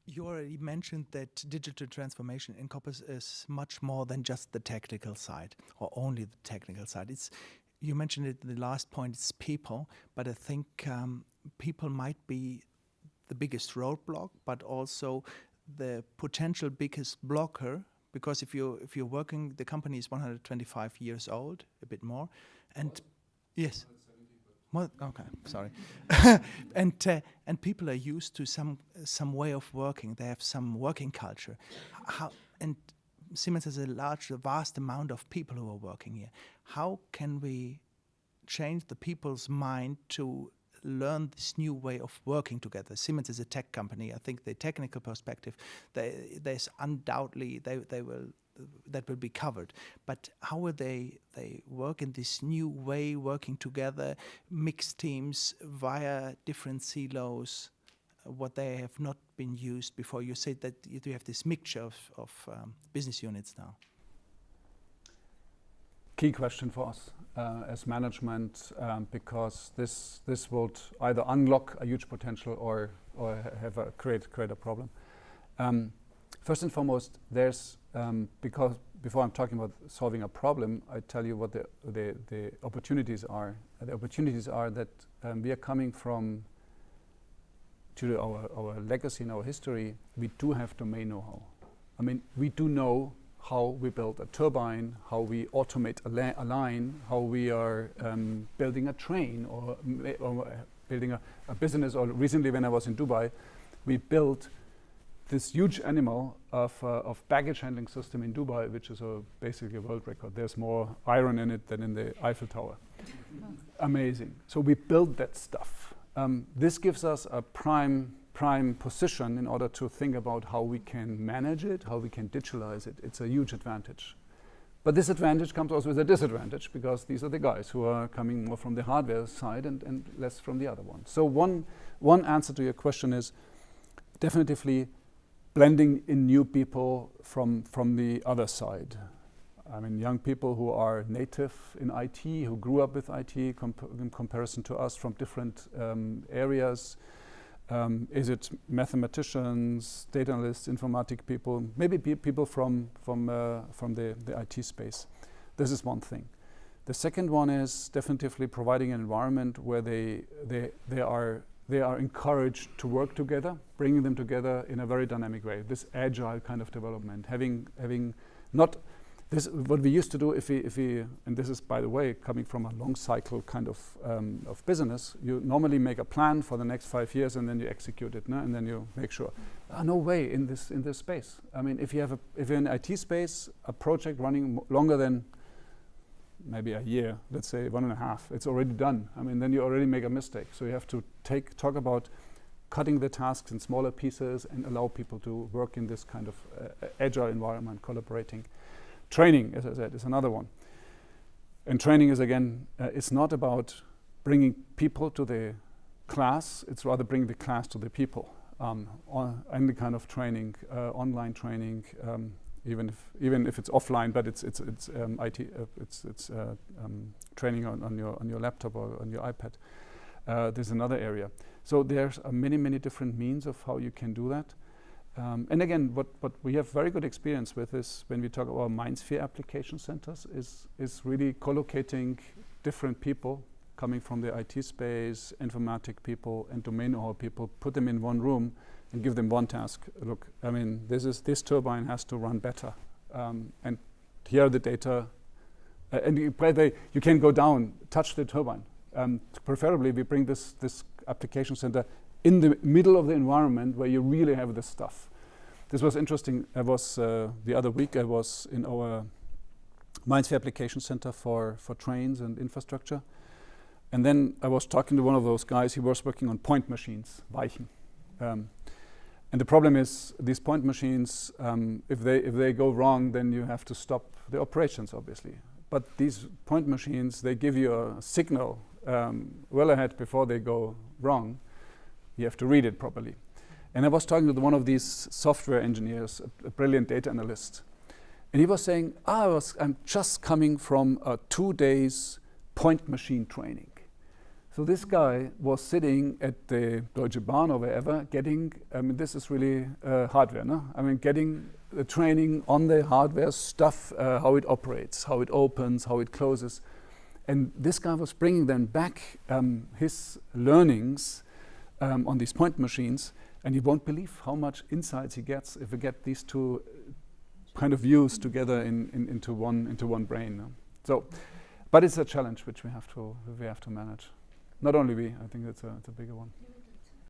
You already mentioned that digital transformation encompasses much more than just the technical side, or only the technical side. You mentioned it in the last point, it's people, but I think people might be the biggest roadblock, but also the potential biggest blocker, because if you're working, the company is 125 years old, a bit more, and yes. Well, okay, sorry. And people are used to some way of working. They have some working culture. And Siemens has a vast amount of people who are working here. How can we change the people's mind to learn this new way of working together? Siemens is a tech company. I think the technical perspective, there's undoubtedly that will be covered. But how will they work in this new way, working together, mixed teams via different silos, what they have not been used before? You said that you have this mixture of business units now. Key question for us as management, because this would either unlock a huge potential or have create a problem. First and foremost, there's because before I'm talking about solving a problem, I tell you what the opportunities are. The opportunities are that we are coming from to our legacy and our history. We do have domain know-how. I mean, we do know how we build a turbine, how we automate a line, how we are building a train or building a business. Or recently, when I was in Dubai, we built this huge animal of baggage handling system in Dubai, which is basically a world record. There's more iron in it than in the Eiffel Tower. Amazing. So we build that stuff. This gives us a prime position in order to think about how we can manage it, how we can digitalize it. It's a huge advantage. But this advantage comes also with a disadvantage, because these are the guys who are coming more from the hardware side and less from the other one. So one answer to your question is definitively blending in new people from the other side. I mean, young people who are native in IT, who grew up with IT in comparison to us from different areas. Is it mathematicians, data analysts, informatic people, maybe people from the IT space? This is one thing. The second one is definitively providing an environment where they are encouraged to work together, bringing them together in a very dynamic way. This agile kind of development, having not this. What we used to do, if we, and this is, by the way, coming from a long cycle kind of business. You normally make a plan for the next 5 years and then you execute it, no? And then you make sure. No way in this space. I mean, if you're in IT space, a project running longer than maybe a year, let's say 1.5, it's already done. I mean, then you already make a mistake. So you have to talk about cutting the tasks in smaller pieces and allow people to work in this kind of agile environment, collaborating. Training, as I said, is another one. And training is, again, it's not about bringing people to the class, it's rather bringing the class to the people. Any kind of training, online training, even if it's offline, but it's IT, it's training on your laptop or on your iPad. There's another area. So there's many different means of how you can do that. And again, what we have very good experience with is when we talk about MindSphere application centers is really collocating different people coming from the IT space, informatic people, and domain know-how people, put them in one room and give them one task. Look, I mean, this turbine has to run better, and here are the data. And you can go down, touch the turbine. Preferably, we bring this application center in the middle of the environment where you really have this stuff. This was interesting. I was the other week. I was in our MindSphere application center for trains and infrastructure, and then I was talking to one of those guys. He was working on point machines, Weichen. And the problem is these point machines, if they go wrong, then you have to stop the operations, obviously. But these point machines, they give you a signal well ahead before they go wrong. You have to read it properly. And I was talking to one of these software engineers, a brilliant data analyst, and he was saying, I'm just coming from a 2 days point machine training. So this guy was sitting at the Deutsche Bahn or wherever, getting, I mean, this is really hardware, no? I mean, getting the training on the hardware stuff, how it operates, how it opens, how it closes. And this guy was bringing then back his learnings on these point machines, and you won't believe how much insights he gets if we get these two kind of views together into one brain. No? So, but it's a challenge which we have to manage. Not only we, I think it's a bigger one.